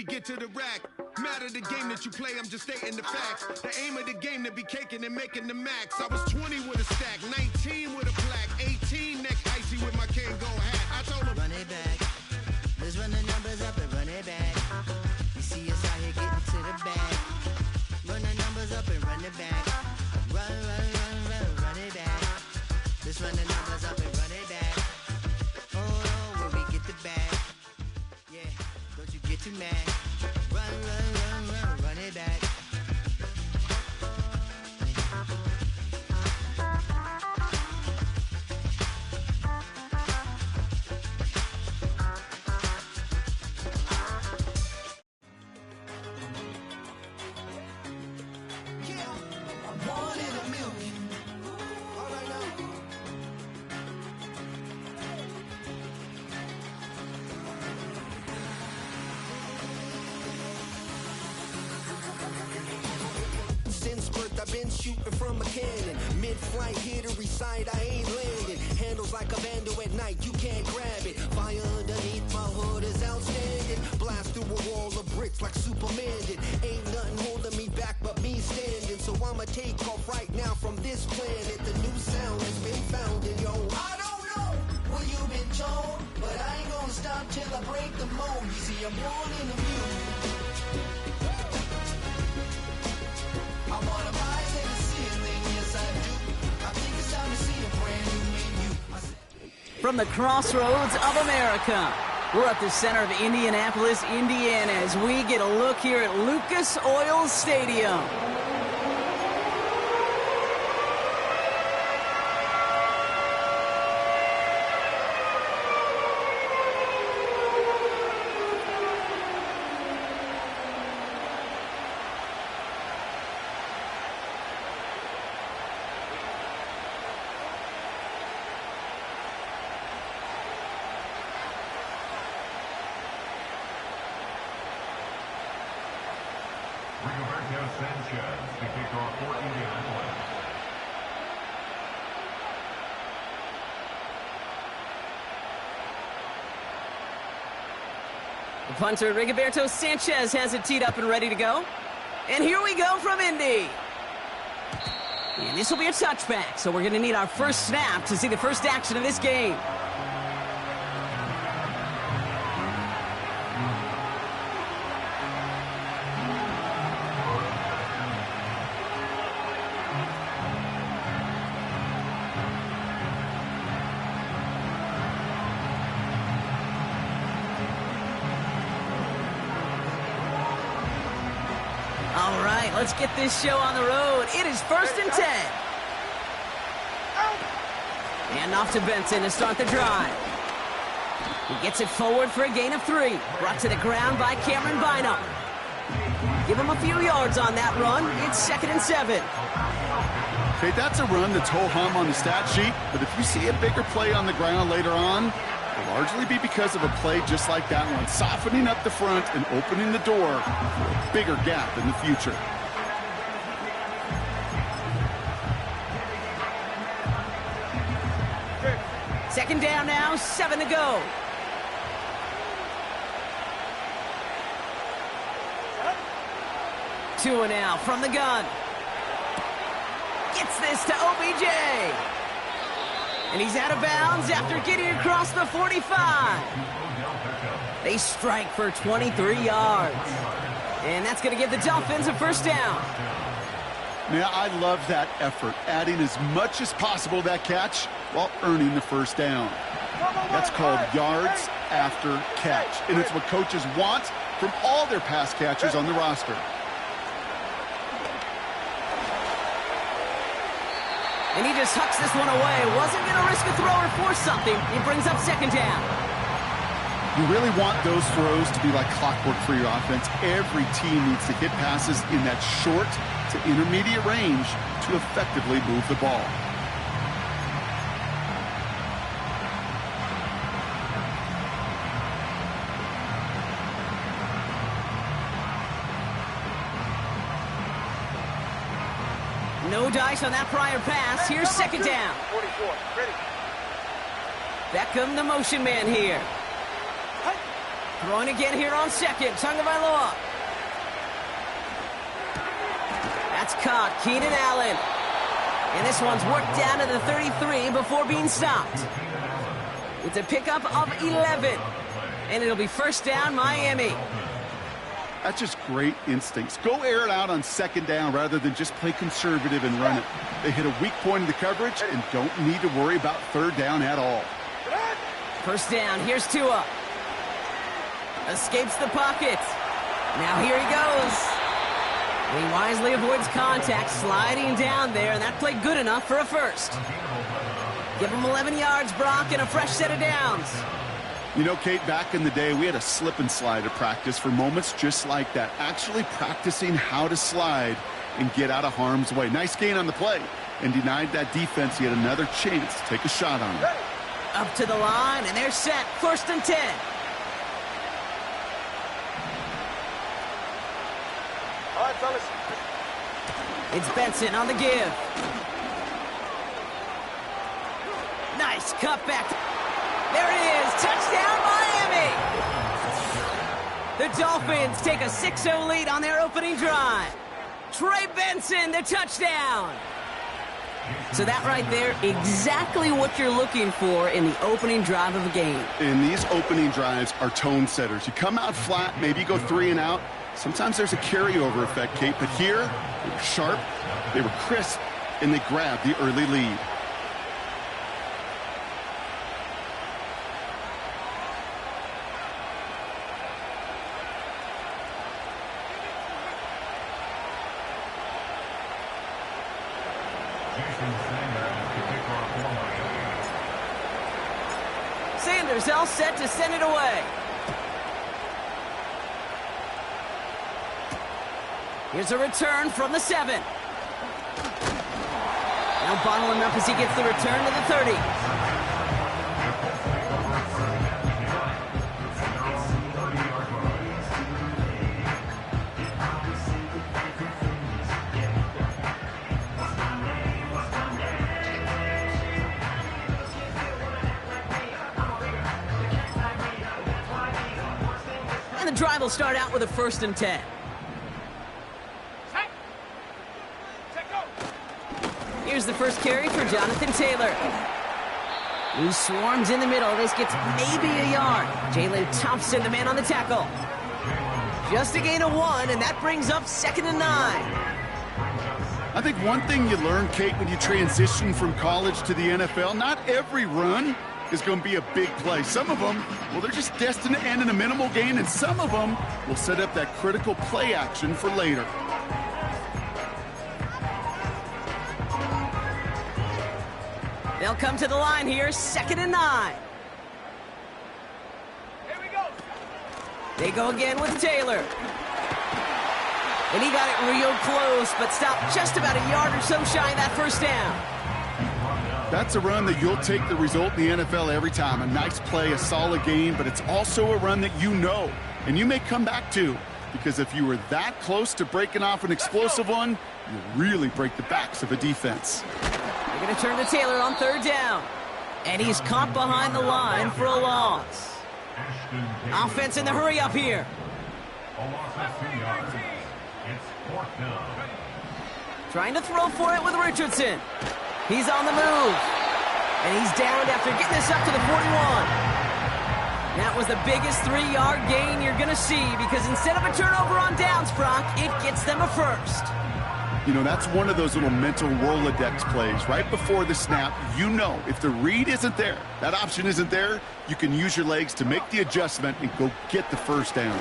we get to the rack. Matter the game that you play, I'm just stating the facts. The aim of the game to be caking and making the max. I was 20 with a stack, 19 with a plaque, 18 neck icy with my Kango hat. I told him, run it back. Let's run the numbers up and run it back. You see us out here getting to the bag. Run the numbers up and run it back. Run it back. Let's run the numbers up and run it back. Oh, when we get the bag. Yeah, don't you get too mad. Run it back. I've been shooting from a cannon. Mid-flight, here to recite, I ain't landing. Handles like a vandal at night, you can't grab it. Fire underneath my hood is outstanding. Blast through a wall of bricks like Superman did. Ain't nothing holding me back but me standing. So I'ma take off right now from this planet. The new sound has been found in yo. I don't know what you've been told, but I ain't gonna stop till I break the mold. You see, I'm born in the mule. I wanna rise in the ceiling, yes I do. I think it's time to see a brand new menu. From the crossroads of America, we're at the center of Indianapolis, Indiana, as we get a look here at Lucas Oil Stadium. Sanchez to kick off for Indianapolis. The punter, Rigoberto Sanchez, has it teed up and ready to go. And here we go from Indy. And this will be a touchback, so we're going to need our first snap to see the first action of this game. All right, let's get this show on the road. It is 1st and 10. And off to Benson to start the drive. He gets it forward for a gain of 3. Brought to the ground by Cameron Bynum. Give him a few yards on that run. It's 2nd and 7. Okay, that's a run that's ho-hum on the stat sheet, but if you see a bigger play on the ground later on, it'll largely be because of a play just like that one, softening up the front and opening the door for a bigger gap in the future. Second down now, 7 to go. Two and out from the gun. Gets this to OBJ. And he's out of bounds after getting across the 45. They strike for 23 yards. And that's going to give the Dolphins a first down. Now, I love that effort, adding as much as possible to that catch while earning the first down. That's called yards after catch, and it's what coaches want from all their pass catchers on the roster. And he just hucks this one away. Wasn't going to risk a throw or force something. He brings up second down. You really want those throws to be like clockwork for your offense. Every team needs to hit passes in that short to intermediate range to effectively move the ball. No dice on that prior pass. Here's second down. 44, ready. Beckham, the motion man here. Throwing again here on second. Tagovailoa. That's caught. Keenan Allen. And this one's worked down to the 33 before being stopped. It's a pickup of 11. And it'll be first down, Miami. That's just great instincts. Go air it out on second down rather than just play conservative and run it. They hit a weak point in the coverage and don't need to worry about third down at all. First down, here's Tua. Escapes the pocket. Now here he goes. And he wisely avoids contact, sliding down there, and that played good enough for a first. Give him 11 yards, Brock, and a fresh set of downs. You know, Kate, back in the day, we had a slip and slide at practice for moments just like that. Actually practicing how to slide and get out of harm's way. Nice gain on the play, and denied that defense yet another chance to take a shot on him. Up to the line, and they're set. First and 10. All right, fellas. It's Benson on the give. Nice cutback. There it is. Touchdown, Miami. The Dolphins take a 6-0 lead on their opening drive. Trey Benson, the touchdown. So that right there, exactly what you're looking for in the opening drive of a game. And these opening drives are tone setters. You come out flat, maybe you go 3 and out. Sometimes there's a carryover effect, Kate, but here, they were sharp, they were crisp, and they grabbed the early lead. Sanders all set to send it away. Here's a return from the 7. Now bottling up as he gets the return to the 30. And the drive will start out with a first and 10. Here's the first carry for Jonathan Taylor. Who swarms in the middle. This gets maybe a yard. Jalen Thompson, the man on the tackle. Just a gain of 1, and that brings up 2nd and 9. I think one thing you learn, Kate, when you transition from college to the NFL, not every run is going to be a big play. Some of them, well, they're just destined to end in a minimal gain, and some of them will set up that critical play action for later. They'll come to the line here, 2nd and 9. Here we go. They go again with Taylor. And he got it real close, but stopped just about a yard or so shy of that first down. That's a run that you'll take the result in the NFL every time. A nice play, a solid game, but it's also a run that you know, and you may come back to, because if you were that close to breaking off an explosive one, you really break the backs of a defense. They're going to turn to Taylor on 3rd down. And he's caught behind the line for a loss. Offense in the hurry up here. Trying to throw for it with Richardson. He's on the move. And he's downed after getting this up to the 41. That was the biggest 3-yard gain you're going to see, because instead of a turnover on downs, Brock, it gets them a first. You know, that's one of those little mental Rolodex plays. Right before the snap, you know if the read isn't there, that option isn't there, you can use your legs to make the adjustment and go get the first down.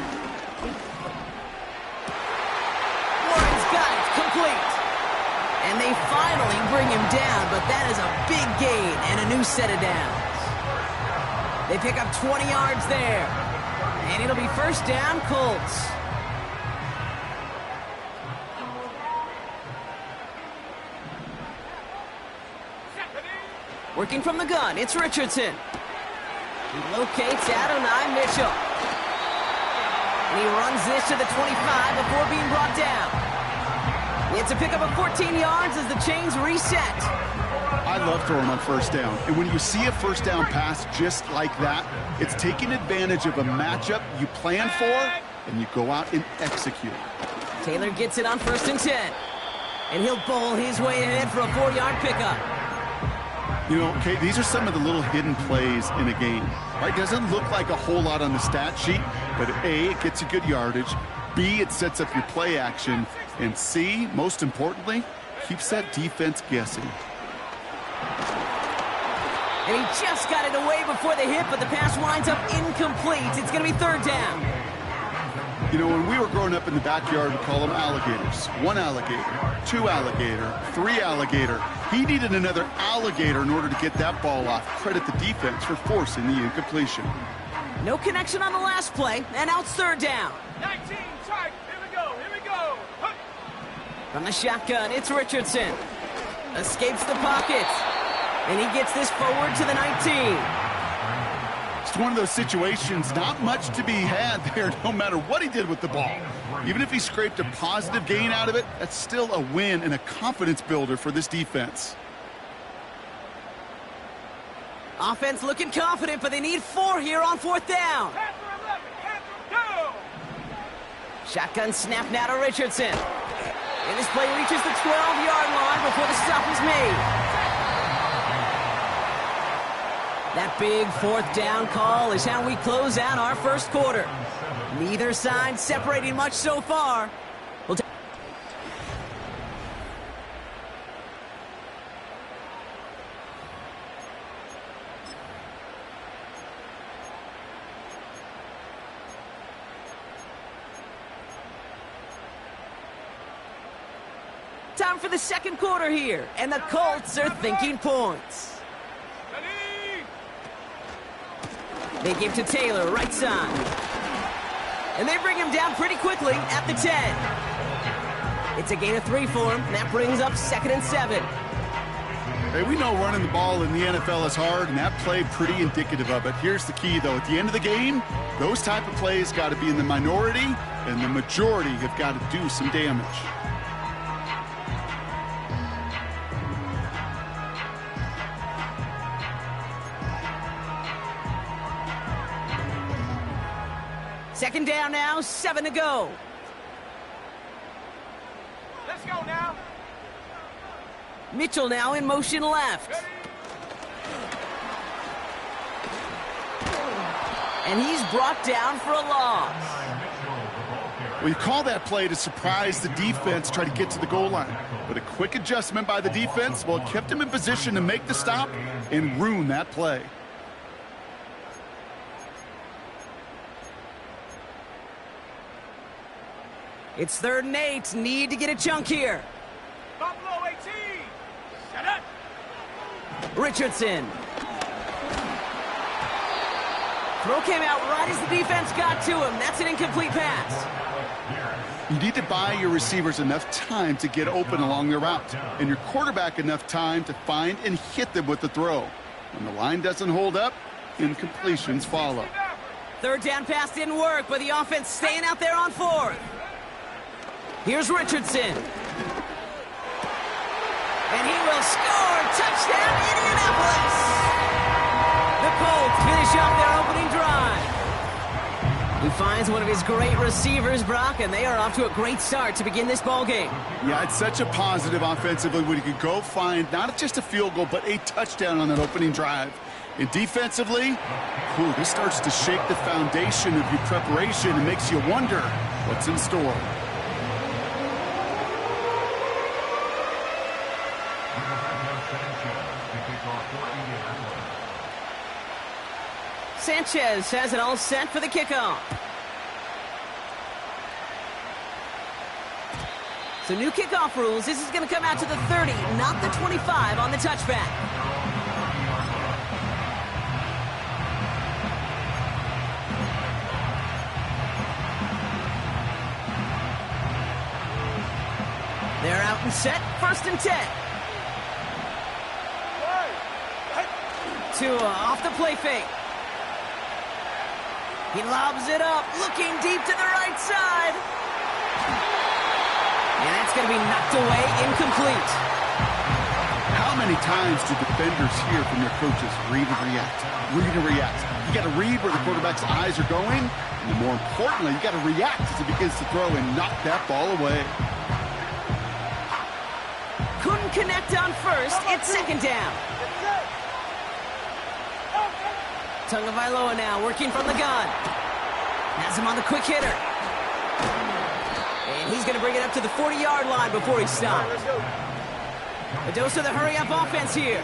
Warren's got it, complete. And they finally bring him down, but that is a big gain and a new set of downs. They pick up 20 yards there. And it'll be first down, Colts. Working from the gun, it's Richardson. He locates Adonai Mitchell. And he runs this to the 25 before being brought down. It's a pickup of 14 yards as the chains reset. I love throwing on first down. And when you see a first down pass just like that, it's taking advantage of a matchup you plan for, and you go out and execute. Taylor gets it on 1st and 10. And he'll bowl his way ahead for a 4-yard pickup. You know, okay, these are some of the little hidden plays in a game. Right? Doesn't look like a whole lot on the stat sheet, but A, it gets you good yardage. B, it sets up your play action. And C, most importantly, keeps that defense guessing. And he just got it away before the hit, but the pass winds up incomplete. It's going to be 3rd down. You know, when we were growing up in the backyard, we call them alligators. 1 alligator, 2 alligator, 3 alligator. He needed another alligator in order to get that ball off. Credit the defense for forcing the incompletion. No connection on the last play, and now it's 3rd down. 19, tight. Here we go. Here we go. Huh. From the shotgun, it's Richardson. Escapes the pocket. And he gets this forward to the 19. It's one of those situations, not much to be had there, no matter what he did with the ball. Even if he scraped a positive gain out of it, that's still a win and a confidence builder for this defense. Offense looking confident, but they need 4 here on 4th down. Panther 11, Panther, go! Shotgun snap now to Richardson. And this play reaches the 12-yard line before the stop is made. That big 4th down call is how we close out our 1st quarter. Neither side separating much so far. Time for the 2nd quarter here, and the Colts are thinking points. They give to Taylor, right side. And they bring him down pretty quickly at the 10. It's a gain of 3 for him, and that brings up 2nd and 7. Hey, we know running the ball in the NFL is hard, and that play pretty indicative of it. Here's the key, though. At the end of the game, those type of plays got to be in the minority, and the majority have got to do some damage. Second down now, 7 to go. Let's go now. Mitchell now in motion left. And he's brought down for a loss. Well, you call that play to surprise the defense, try to get to the goal line. But a quick adjustment by the defense, well, it kept him in position to make the stop and ruin that play. It's 3rd and 8. Need to get a chunk here. Buffalo 18. Set up. Richardson. Throw came out right as the defense got to him. That's an incomplete pass. You need to buy your receivers enough time to get open along their route, and your quarterback enough time to find and hit them with the throw. When the line doesn't hold up, incompletions follow. 3rd down pass didn't work, but the offense staying out there on 4th. Here's Richardson. And he will score. Touchdown, Indianapolis. The Colts finish off their opening drive. He finds one of his great receivers, Brock, and they are off to a great start to begin this ball game. Yeah, it's such a positive offensively when you can go find not just a field goal, but a touchdown on that opening drive. And defensively, this starts to shake the foundation of your preparation and makes you wonder what's in store. Sanchez has it all set for the kickoff. So new kickoff rules. This is going to come out to the 30, not the 25 on the touchback. They're out and set. 1st and 10. Tua off the play fake. He lobs it up, looking deep to the right side. And that's That's going to be knocked away, incomplete. How many times do defenders hear from their coaches, read and react, read and react? You got to read where the quarterback's eyes are going, and more importantly, you got to react as he begins to throw and knock that ball away. Couldn't connect on first. It's second down. Tagovailoa now working from the gun. Has him on the quick hitter. And he's going to bring it up to the 40-yard line before he stops. A dose of the hurry-up offense here.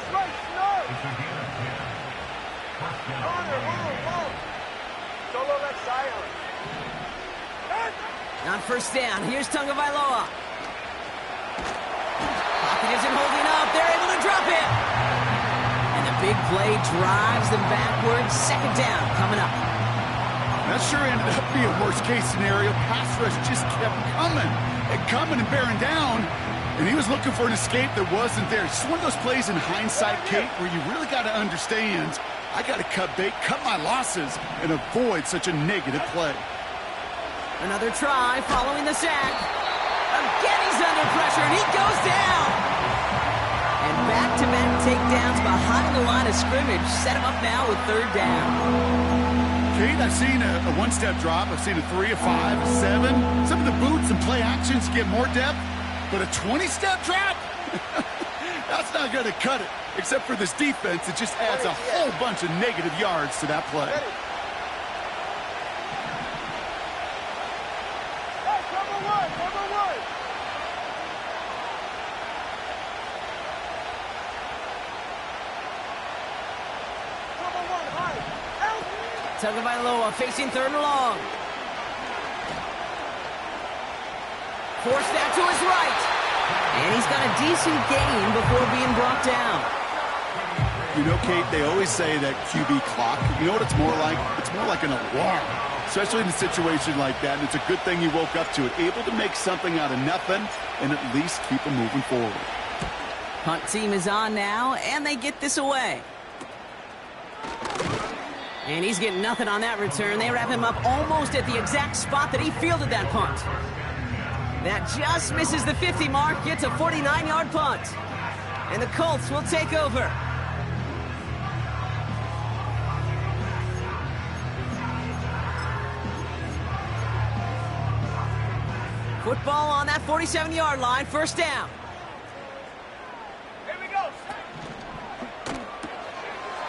On first down, here's Tagovailoa. Pocket isn't holding up. They're able to drop it. And the big play drives them backwards. Second down coming up. That sure ended up being a worst-case scenario. Pass rush just kept coming and bearing down. And he was looking for an escape that wasn't there. It's just one of those plays in hindsight, Kate, where you really got to understand, I got to cut bait, cut my losses, and avoid such a negative play. Another try following the sack. Again, he's under pressure, and he goes down. And back-to-back takedowns behind the line of scrimmage set him up now with third down. Kate, I've seen a one-step drop. I've seen a 3, a 5, a 7. Some of the boots and play actions get more depth. But a 20-step drop? That's not going to cut it. Except for this defense, it just adds a whole bunch of negative yards to that play. Tagovailoa facing third and long. Forced that to his right. And he's got a decent gain before being brought down. You know, Kate, they always say that QB clock, you know what it's more like? It's more like an alarm, especially in a situation like that. And it's a good thing you woke up to it, able to make something out of nothing and at least keep them moving forward. Punt team is on now, and they get this away. And he's getting nothing on that return. They wrap him up almost at the exact spot that he fielded that punt. That just misses the 50 mark, gets a 49-yard punt. And the Colts will take over. Football on that 47-yard line, first down. Here we go.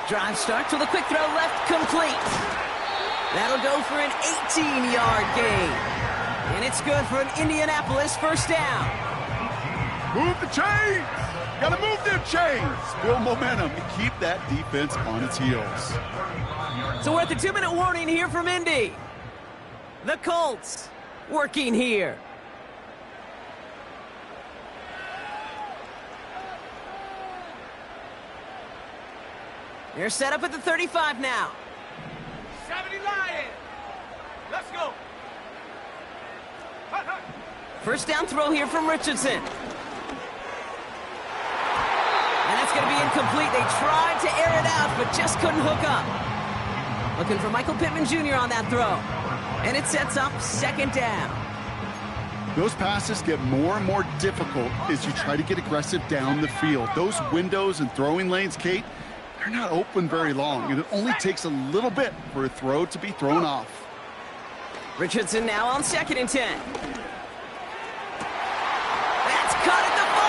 Drive starts with a quick throw left, complete. That'll go for an 18-yard gain. And it's good for an Indianapolis first down. Move the chains! Gotta move them chains! Build momentum and keep that defense on its heels. So we're at the 2-minute warning here from Indy. The Colts working here. They're set up at the 35 now. 70 Lions. Let's go. First down throw here from Richardson. And that's going to be incomplete. They tried to air it out, but just couldn't hook up. Looking for Michael Pittman Jr. on that throw. And it sets up second down. Those passes get more and more difficult as you try to get aggressive down the field. Those windows and throwing lanes, Kate, they're not open very long, and it only takes a little bit for a throw to be thrown off. Richardson now on 2nd and 10. That's cut at the 4.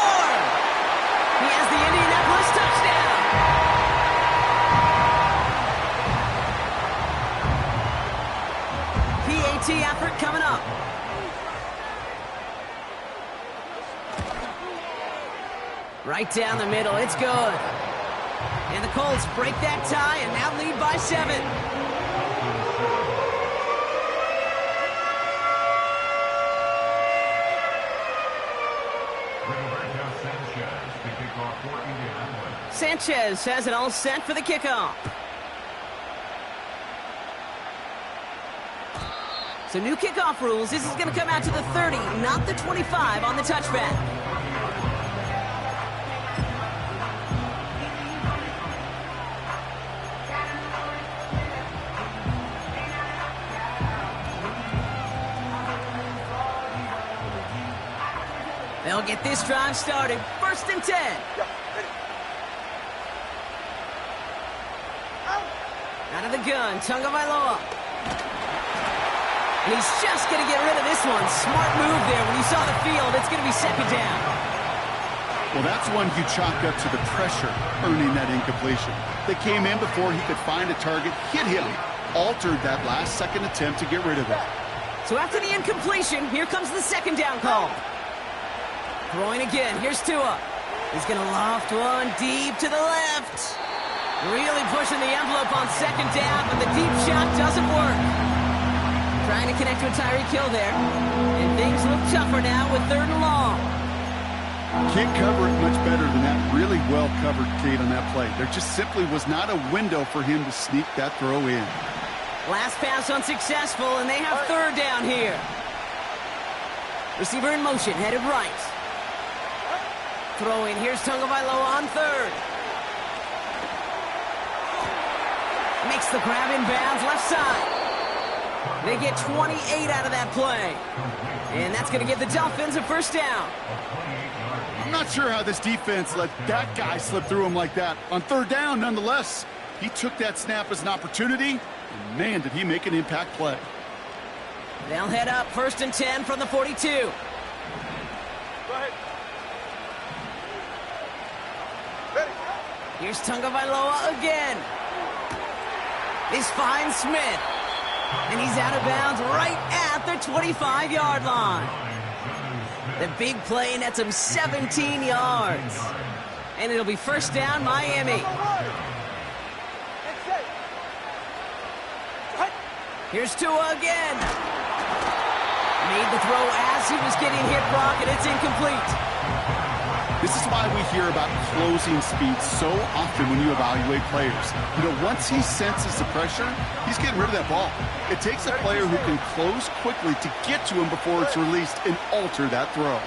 He has the Indianapolis touchdown. PAT effort coming up. Right down the middle, it's good. And the Colts break that tie and now lead by 7. Sanchez has it all set for the kickoff. So new kickoff rules. This is going to come out to the 30, not the 25 on the touchback. They'll get this drive started. 1st and 10. Out of the gun, Tagovailoa. And he's just going to get rid of this one. Smart move there. When you saw the field, it's going to be 2nd down. Well, that's one you chalk up to the pressure, earning that incompletion. They came in before he could find a target, hit him, altered that last second attempt to get rid of it. So after the incompletion, here comes the 2nd down call. Throwing again. Here's Tua. He's going to loft one deep to the left. Really pushing the envelope on 2nd down, but the deep shot doesn't work. Trying to connect to a Tyreek Hill there. And things look tougher now with 3rd and long. Can't cover it much better than that. Really well covered, Kate, on that play. There just simply was not a window for him to sneak that throw in. Last pass unsuccessful, and they have 3rd down here. Receiver in motion, headed right. Throwing, here's Tagovailoa on 3rd. Makes the grab in bounds, left side. They get 28 out of that play. And that's going to give the Dolphins a 1st down. I'm not sure how this defense let that guy slip through him like that. On 3rd down, nonetheless, he took that snap as an opportunity, and man, did he make an impact play. They'll head up 1st and 10 from the 42. Go ahead. Ready. Here's Tagovailoa again. This finds Smith. And he's out of bounds right at the 25-yard line. The big play nets him 17 yards. And it'll be 1st down, Miami. Here's Tua again. Made the throw as he was getting hit, Brock, and it's incomplete. This is why we hear about closing speed so often when you evaluate players. You know, once he senses the pressure, he's getting rid of that ball. It takes a player who can close quickly to get to him before it's released and alter that throw.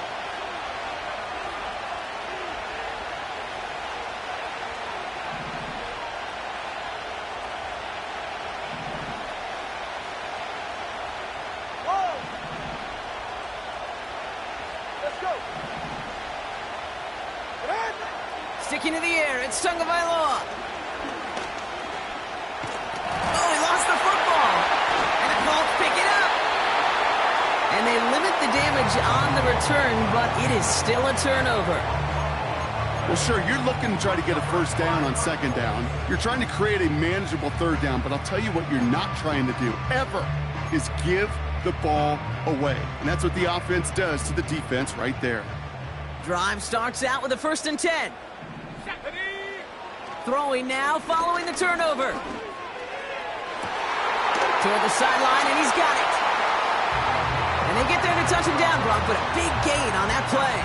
Sticking to the air, it's Tagovailoa. Oh, he lost the football. And the Colts pick it up. And they limit the damage on the return, but it is still a turnover. Well, sure, you're looking to try to get a 1st down on 2nd down. You're trying to create a manageable 3rd down, but I'll tell you what you're not trying to do, ever, is give the ball away. And that's what the offense does to the defense right there. Drive starts out with a 1st and 10. Throwing now, following the turnover. Toward the sideline, and he's got it. And they get there to touch him down, Brock, but a big gain on that play.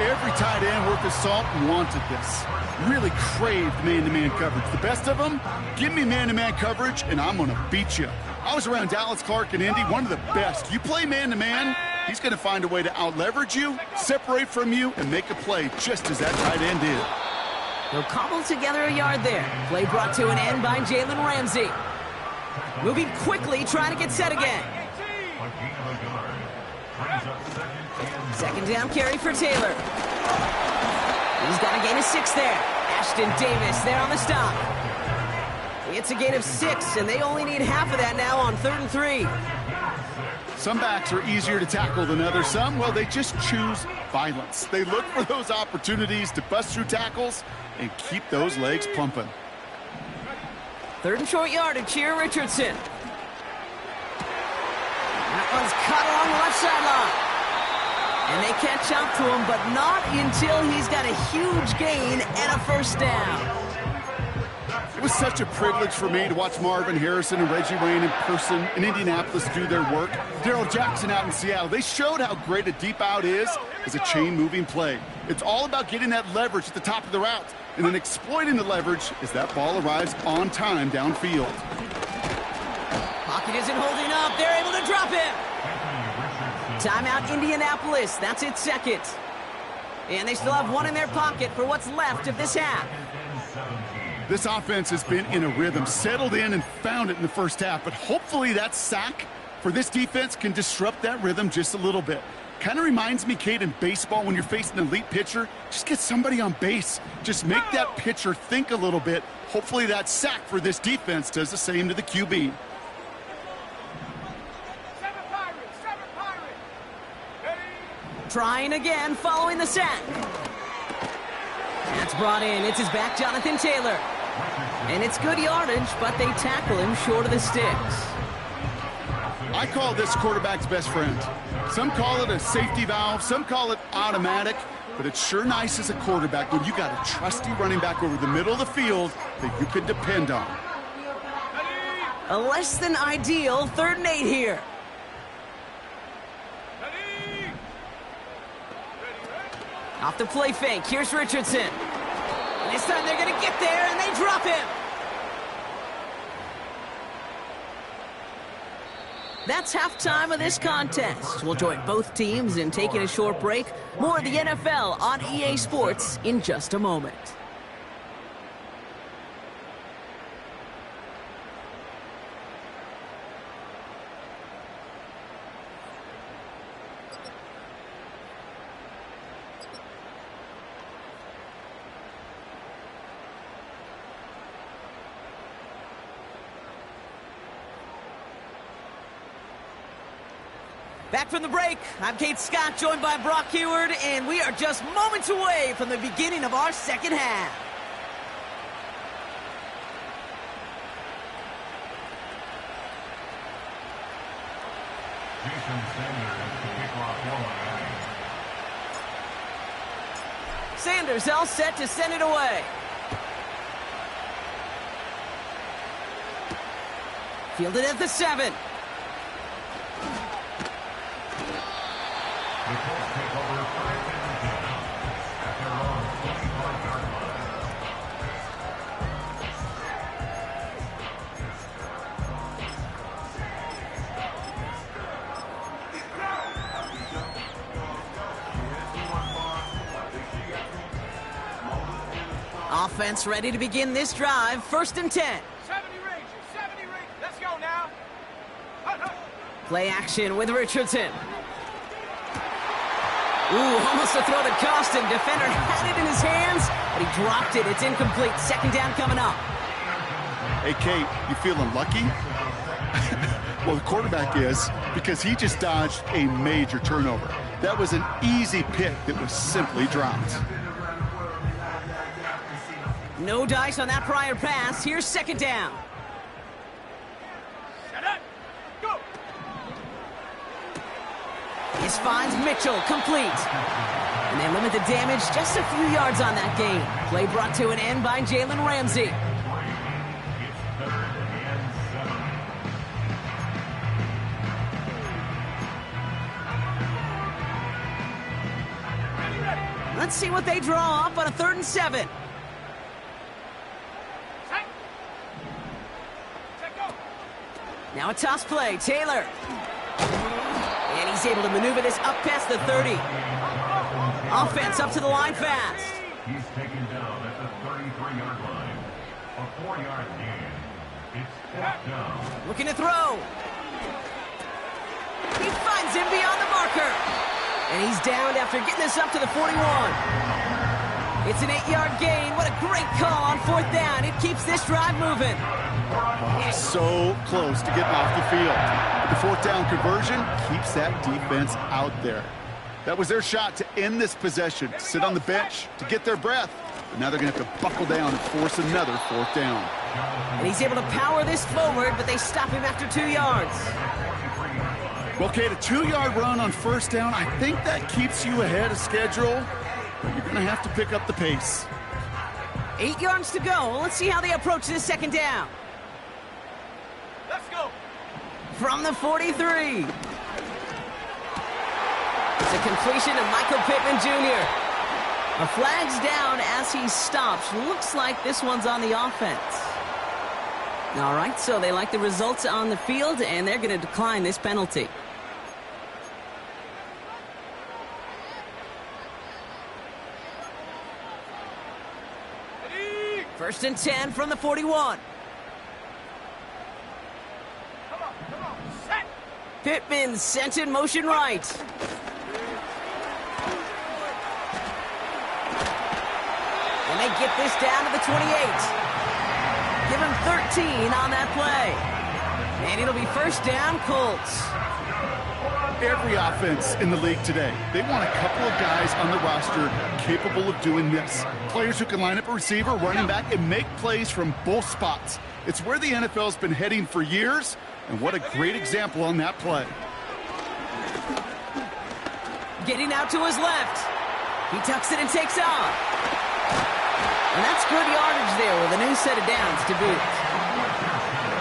Every tight end worth his salt wanted this. Really craved man-to-man coverage. The best of them, give me man-to-man coverage, and I'm going to beat you. I was around Dallas Clark and Indy, one of the best. You play man-to-man, he's going to find a way to out-leverage you, separate from you, and make a play just as that tight end did. They'll cobble together a yard there. Play brought to an end by Jalen Ramsey. Moving quickly, trying to get set again. 2nd down carry for Taylor. He's got a gain of 6 there. Ashton Davis there on the stop. It's a gain of 6, and they only need half of that now on 3rd and 3. Some backs are easier to tackle than others. Some, well, they just choose violence. They look for those opportunities to bust through tackles and keep those legs pumping. 3rd and short yardage here, Richardson. That one's cut along the left sideline. And they catch up to him, but not until he's got a huge gain and a 1st down. It was such a privilege for me to watch Marvin Harrison and Reggie Wayne in person in Indianapolis do their work. Darrell Jackson out in Seattle. They showed how great a deep out is as a chain-moving play. It's all about getting that leverage at the top of the route and then exploiting the leverage as that ball arrives on time downfield. Pocket isn't holding up. They're able to drop him. Timeout, Indianapolis. That's its 2nd. And they still have one in their pocket for what's left of this half. This offense has been in a rhythm, settled in and found it in the 1st half, but hopefully that sack for this defense can disrupt that rhythm just a little bit. Kind of reminds me, Kate, in baseball, when you're facing an elite pitcher, just get somebody on base. Just make that pitcher think a little bit. Hopefully that sack for this defense does the same to the QB. Trying again following the sack. That's brought in. It's his back, Jonathan Taylor. And it's good yardage, but they tackle him short of the sticks. I call this quarterback's best friend. Some call it a safety valve, some call it automatic, but it's sure nice as a quarterback when you got a trusty running back over the middle of the field that you can depend on. A less than ideal 3rd and 8 here. Off the play fake, here's Richardson. And this time they're going to get there, and they drop him. That's halftime of this contest. We'll join both teams in taking a short break. More of the NFL on EA Sports in just a moment. Back from the break, I'm Kate Scott, joined by Brock Heward, and we are just moments away from the beginning of our second half. Sanders all set to send it away. Fielded at the 7. Offense ready to begin this drive. 1st and 10. 70 range. Let's go now. Play action with Richardson. Ooh, almost a throw that cost him. Defender had it in his hands, but he dropped it. It's incomplete. 2nd down coming up. Hey, Kate, you feeling lucky? Well, the quarterback is, because he just dodged a major turnover. That was an easy pick that was simply dropped. No dice on that prior pass. Here's 2nd down. Set up. Go. This finds Mitchell, complete. And they limit the damage, just a few yards on that gain. Play brought to an end by Jalen Ramsey. Let's see what they draw up on a 3rd and 7. Now a toss play, Taylor. And he's able to maneuver this up past the 30. Offense up to the line fast. He's taken down at the 33-yard line. A 4-yard gain. It's 4th down. Looking to throw. He finds him beyond the marker. And he's downed after getting this up to the 41. It's an 8-yard gain. What a great call on 4th down. It keeps this drive moving. Oh, so close to getting off the field. The 4th down conversion keeps that defense out there. That was their shot to end this possession, sit on the bench, to get their breath. But now they're going to have to buckle down and force another 4th down. And he's able to power this forward, but they stop him after 2 yards. Well, Kate, a 2-yard run on 1st down, I think that keeps you ahead of schedule. But you're going to have to pick up the pace. 8 yards to go. Let's see how they approach this 2nd down. Let's go. From the 43. It's a completion of Michael Pittman Jr. A flag's down as he stops. Looks like this one's on the offense. All right, so they like the results on the field, and they're going to decline this penalty. Ready? 1st and 10 from the 41. Come on. Set. Pittman sent in motion right. they get this down to the 28. Give him 13 on that play. And it'll be first down, Colts. Every offense in the league today, they want a couple of guys on the roster capable of doing this. Players who can line up a receiver, running back, and make plays from both spots. It's where the NFL's been heading for years, and what a great example on that play. Getting out to his left. He tucks it and takes off. And that's good yardage there with a new set of downs to boot.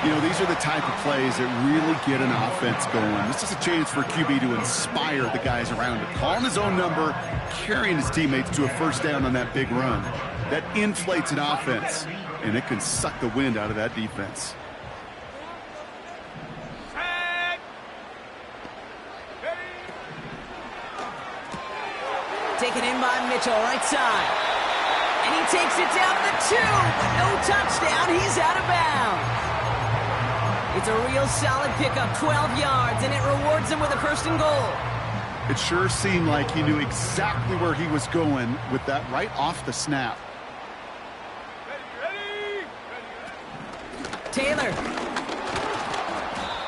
You know, these are the type of plays that really get an offense going. This is a chance for QB to inspire the guys around him. Calling his own number, carrying his teammates to a first down on that big run. That inflates an offense, and it can suck the wind out of that defense. Taken in by Mitchell, right side. And he takes it down to the 2, but no touchdown. He's out of bounds. It's a real solid pickup, 12 yards, and it rewards him with a first and goal. It sure seemed like he knew exactly where he was going with that right off the snap. Taylor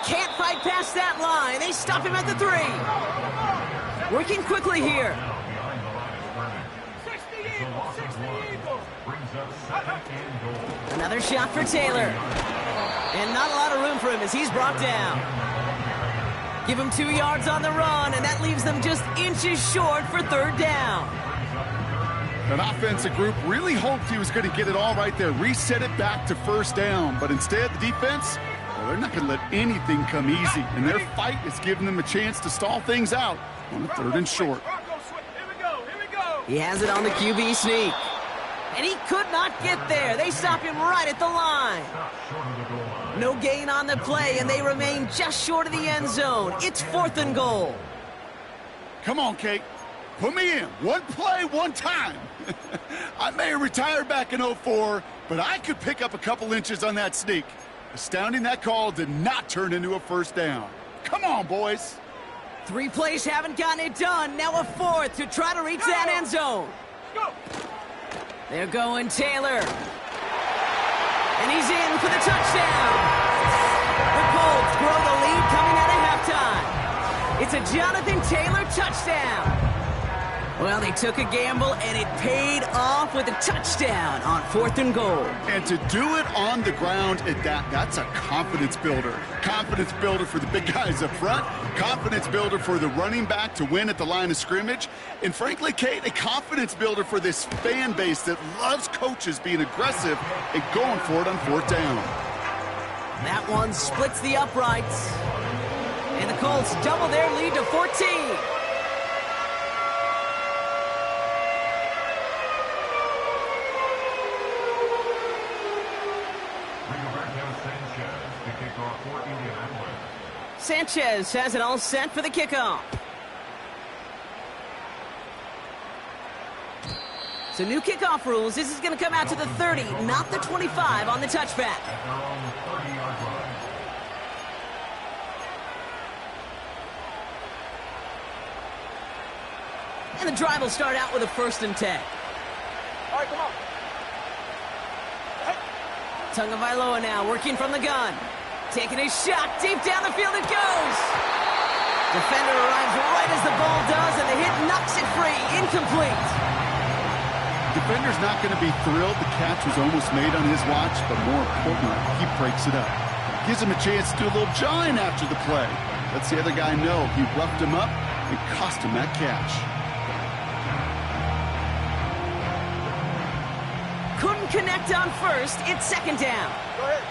can't fight past that line. They stop him at the 3. Working quickly here. Another shot for Taylor. And not a lot of room for him as he's brought down. Give him 2 yards on the run, and that leaves them just inches short for third down. An offensive group really hoped he was going to get it all right there, reset it back to first down. But instead, the defense, well, they're not going to let anything come easy. And their fight is giving them a chance to stall things out on a third and short. He has it on the QB sneak. And he could not get there. They stop him right at the line. No gain on the play, and they remain just short of the end zone. It's fourth and goal. Come on, Kate. Put me in. One play, one time. I may have retired back in 04, but I could pick up a couple inches on that sneak. Astounding that call did not turn into a first down. Come on, boys. 3 plays haven't gotten it done. Now a 4th to try to reach that end zone. They're going Taylor. And he's in for the touchdown. The Colts grow the lead coming out of halftime. It's a Jonathan Taylor touchdown. Well, they took a gamble, and it paid off with a touchdown on fourth and goal. And to do it on the ground at that's a confidence builder. Confidence builder for the big guys up front. Confidence builder for the running back to win at the line of scrimmage. And frankly, Kate, a confidence builder for this fan base that loves coaches being aggressive and going for it on fourth down. That one splits the uprights. And the Colts double their lead to 14. Sanchez has it all set for the kickoff. So new kickoff rules. This is going to come out to the 30, not the 25 on the touchback. And the drive will start out with a 1st and 10. All right, come on. Tagovailoa now working from the gun. Taking a shot deep down the field it goes. Defender arrives right as the ball does, and the hit knocks it free. Incomplete. Defender's not going to be thrilled the catch was almost made on his watch, but more importantly, he breaks it up. Gives him a chance to do a little jawing after the play. Lets the other guy know he roughed him up and cost him that catch. Couldn't connect on first. It's second down. Go ahead.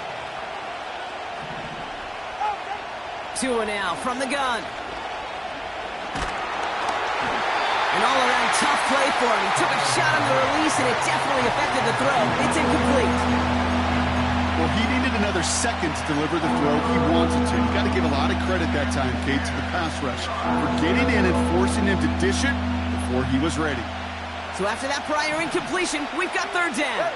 Tua now from the gun. An all-around tough play for him. He took a shot on the release, and it definitely affected the throw. It's incomplete. Well, he needed another second to deliver the throw he wanted to. You got to give a lot of credit that time, Kate, to the pass rush for getting in and forcing him to dish it before he was ready. So after that prior incompletion, we've got third down.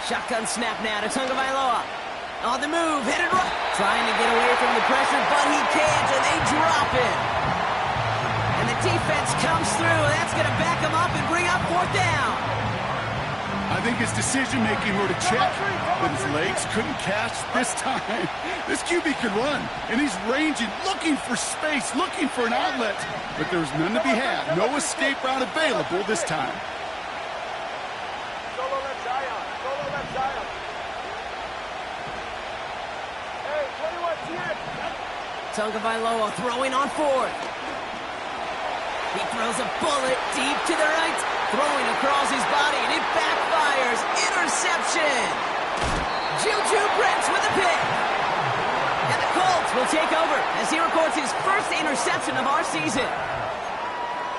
Shotgun snap now to Tagovailoa. On the move, headed right. Trying to get away from the pressure, but he can't, and they drop it. And the defense comes through. That's going to back him up and bring up 4th down. I think his decision-making wrote a check, but his legs couldn't catch this time. This QB could run, and he's ranging, looking for space, looking for an outlet. But there's none to be had. No escape route available this time. Solo left Zion. Solo left Zion. Hey, 21-10. Tagovailoa throwing on 4th. He throws a bullet deep to the right, throwing across his body, and it backfires. Interception. Juju Brents with a pick. And the Colts will take over as he records his first interception of our season.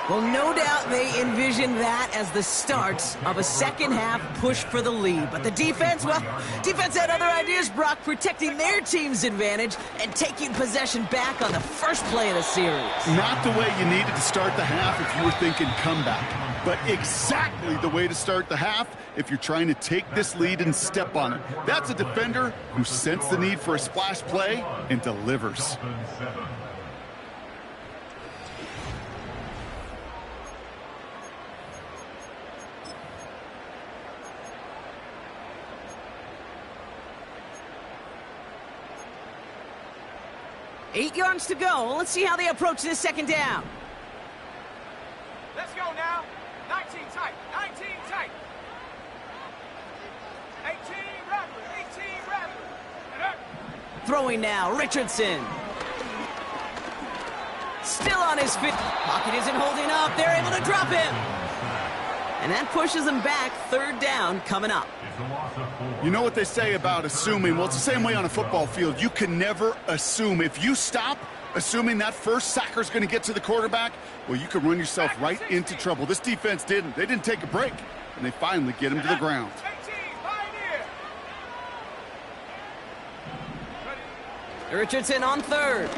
Well, no doubt they envisioned that as the start of a second-half push for the lead. But the defense, well, defense had other ideas, Brock, protecting their team's advantage and taking possession back on the first play of the series. Not the way you needed to start the half if you were thinking comeback, but exactly the way to start the half if you're trying to take this lead and step on it. That's a defender who sensed the need for a splash play and delivers. 8 yards to go. Let's see how they approach this second down. Let's go now. 19 tight. 19 tight. 18 Rattler. 18 Rattler. Throwing now, Richardson. Still on his feet. Pocket isn't holding up. They're able to drop him. And that pushes them back. 3rd down coming up. You know what they say about assuming? Well, it's the same way on a football field. You can never assume. If you stop assuming that first sacker's going to get to the quarterback, well, you can run yourself right into trouble. This defense didn't. They didn't take a break, and they finally get him to the ground. Richardson on 3rd.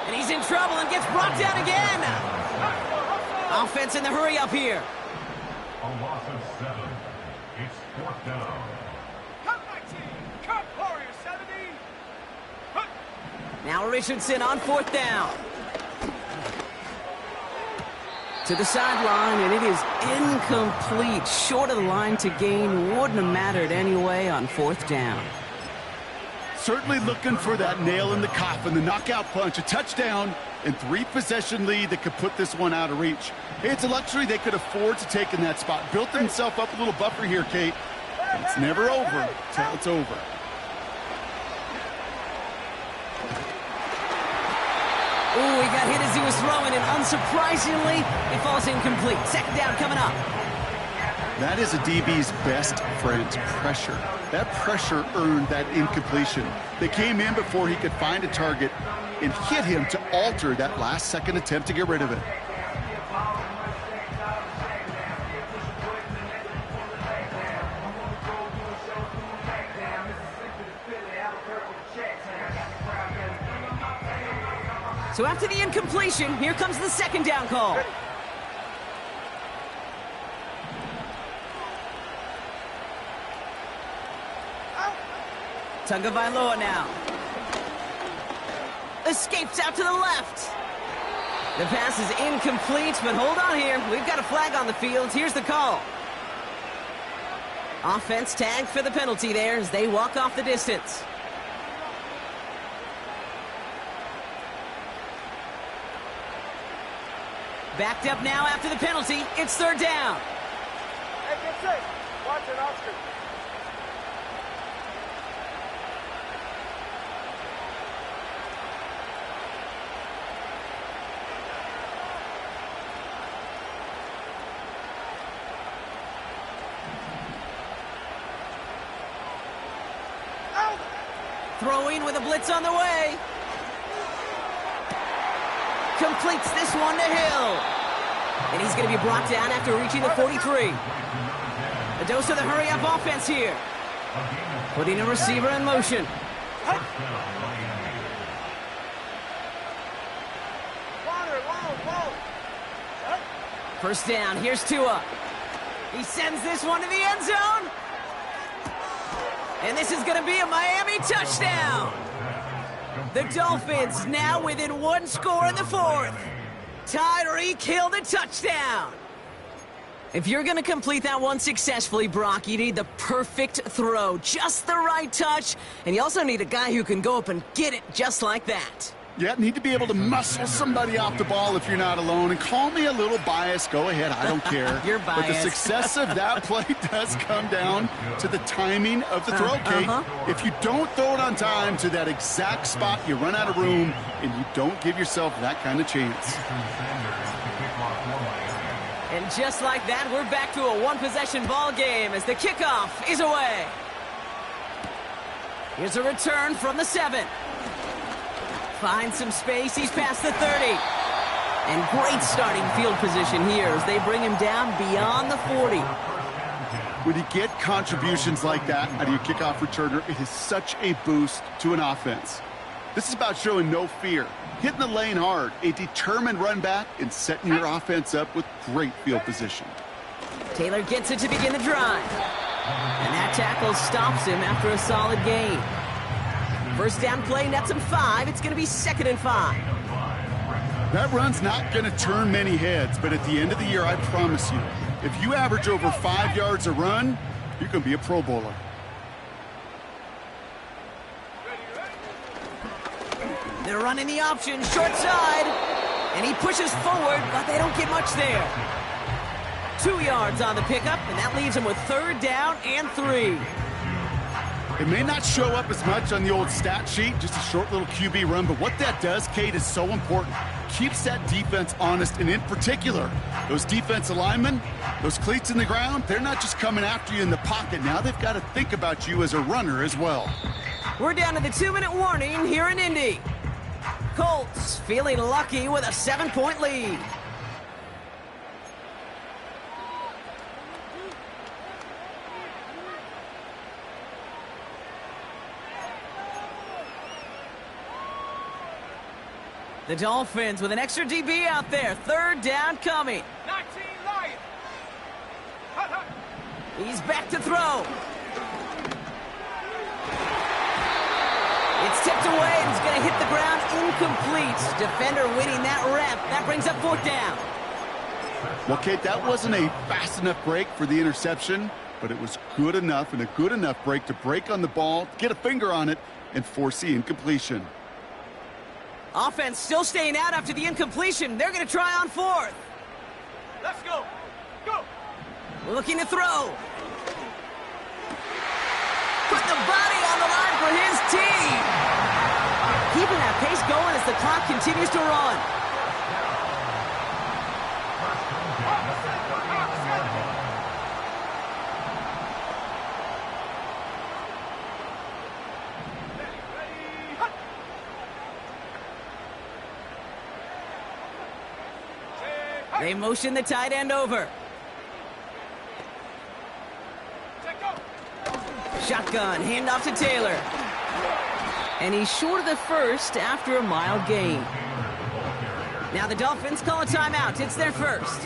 And he's in trouble and gets brought down again. Offense in the hurry up here. A loss of 7. It's 4th down. Cut 19. Cut Warrior 70. Cut. Now Richardson on 4th down. To the sideline, and it is incomplete. Short of the line to gain. Wouldn't have mattered anyway on 4th down. Certainly looking for that nail in the coffin, the knockout punch, a touchdown, and 3-possession lead that could put this one out of reach. Hey, it's a luxury they could afford to take in that spot. Built himself up a little buffer here, Kate. It's never over till it's over. Ooh, he got hit as he was throwing, and unsurprisingly, it falls incomplete. 2nd down coming up. That is a DB's best friend, pressure. That pressure earned that incompletion. They came in before he could find a target and hit him to alter that last-second attempt to get rid of it. So after the incompletion, here comes the 2nd down call. Tagovailoa now. Escapes out to the left. The pass is incomplete, but hold on here. We've got a flag on the field. Here's the call. Offense tagged for the penalty there as they walk off the distance. Backed up now after the penalty. It's 3rd down. Hey, get safe. Watch it, Oscar. Throwing with a blitz on the way. Completes this one to Hill. And he's going to be brought down after reaching the 43. A dose of the hurry-up offense here. Putting a receiver in motion. First down, here's Tua. He sends this one to the end zone. And this is going to be a Miami touchdown. The Dolphins now within one score in the fourth. Tyreek Hill the touchdown. If you're going to complete that one successfully, Brock, you need the perfect throw, just the right touch, and you also need a guy who can go up and get it just like that. Yeah, need to be able to muscle somebody off the ball if you're not alone. And call me a little biased. Go ahead. I don't care. You're biased. But the success of that play does come down to the timing of the throw, Kate. If you don't throw it on time to that exact spot, you run out of room, and you don't give yourself that kind of chance. And just like that, we're back to a one-possession ball game as the kickoff is away. Here's a return from the 7. Finds some space, he's past the 30. And great starting field position here as they bring him down beyond the 40. When you get contributions like that out of your kickoff returner, it is such a boost to an offense. This is about showing no fear, hitting the lane hard, a determined run back, and setting your offense up with great field position. Taylor gets it to begin the drive. And that tackle stops him after a solid gain. First down play nets him 5. It's going to be 2nd and 5. That run's not going to turn many heads, but at the end of the year, I promise you, if you average over 5 yards a run, you're going to be a Pro Bowler. They're running the option, short side. And he pushes forward, but they don't get much there. 2 yards on the pickup, and that leaves him with 3rd down and 3. It may not show up as much on the old stat sheet, just a short little QB run, but what that does, Kate, is so important. Keeps that defense honest, and in particular, those defensive linemen, those cleats in the ground, they're not just coming after you in the pocket. Now they've got to think about you as a runner as well. We're down to the 2-minute warning here in Indy. Colts feeling lucky with a 7-point lead. The Dolphins with an extra DB out there. 3rd down coming. 19 Lions. Hut, hut. He's back to throw. It's tipped away and it's going to hit the ground incomplete. Defender winning that rep. That brings up 4th down. Well, Kate, that wasn't a fast enough break for the interception, but it was good enough and a good enough break to break on the ball, get a finger on it, and force the incompletion. Offense still staying out after the incompletion. They're going to try on 4th. Let's go. Go. Looking to throw. Put the body on the line for his team. Keeping that pace going as the clock continues to run. They motion the tight end over. Shotgun, handoff to Taylor. And he's short of the first after a mile gain. Now the Dolphins call a timeout. It's their first.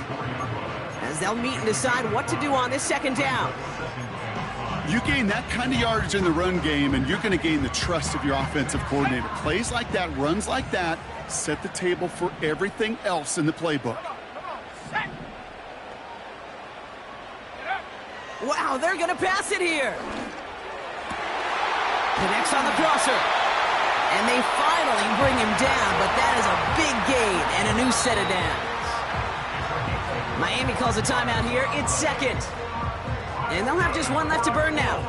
As they'll meet and decide what to do on this 2nd down. You gain that kind of yardage in the run game, and you're going to gain the trust of your offensive coordinator. Plays like that, runs like that, set the table for everything else in the playbook. Wow, they're going to pass it here. Connects on the crosser. And they finally bring him down, but that is a big gain and a new set of downs. Miami calls a timeout here. It's 2nd. And they'll have just one left to burn now.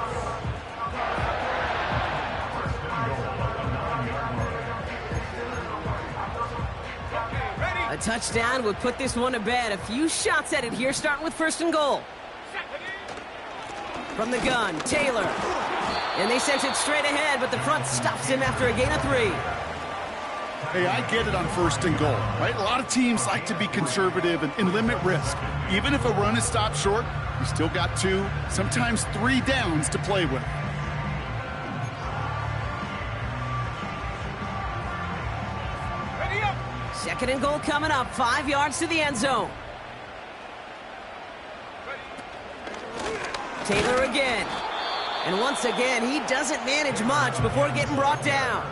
A touchdown would put this one to bed. A few shots at it here, starting with 1st and goal. From the gun, Taylor. And they sent it straight ahead, but the front stops him after a gain of 3. Hey, I get it on 1st and goal, right? A lot of teams like to be conservative and limit risk. Even if a run is stopped short, you still got 2, sometimes 3 downs to play with. Ready up. 2nd and goal coming up, 5 yards to the end zone. Taylor again. And once again, he doesn't manage much before getting brought down.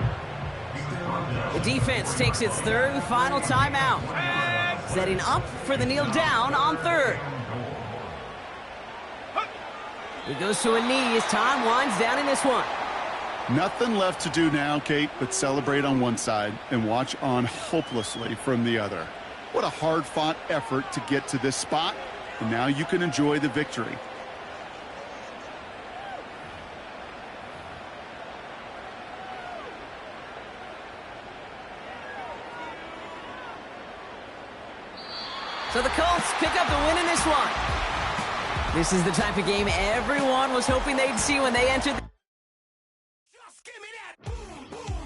The defense takes its third and final timeout, setting up for the kneel down on third. He goes to a knee as time winds down in this one. Nothing left to do now, Kate, but celebrate on one side and watch on hopelessly from the other. What a hard-fought effort to get to this spot, and now you can enjoy the victory. So the Colts pick up the win in this one. This is the type of game everyone was hoping they'd see when they entered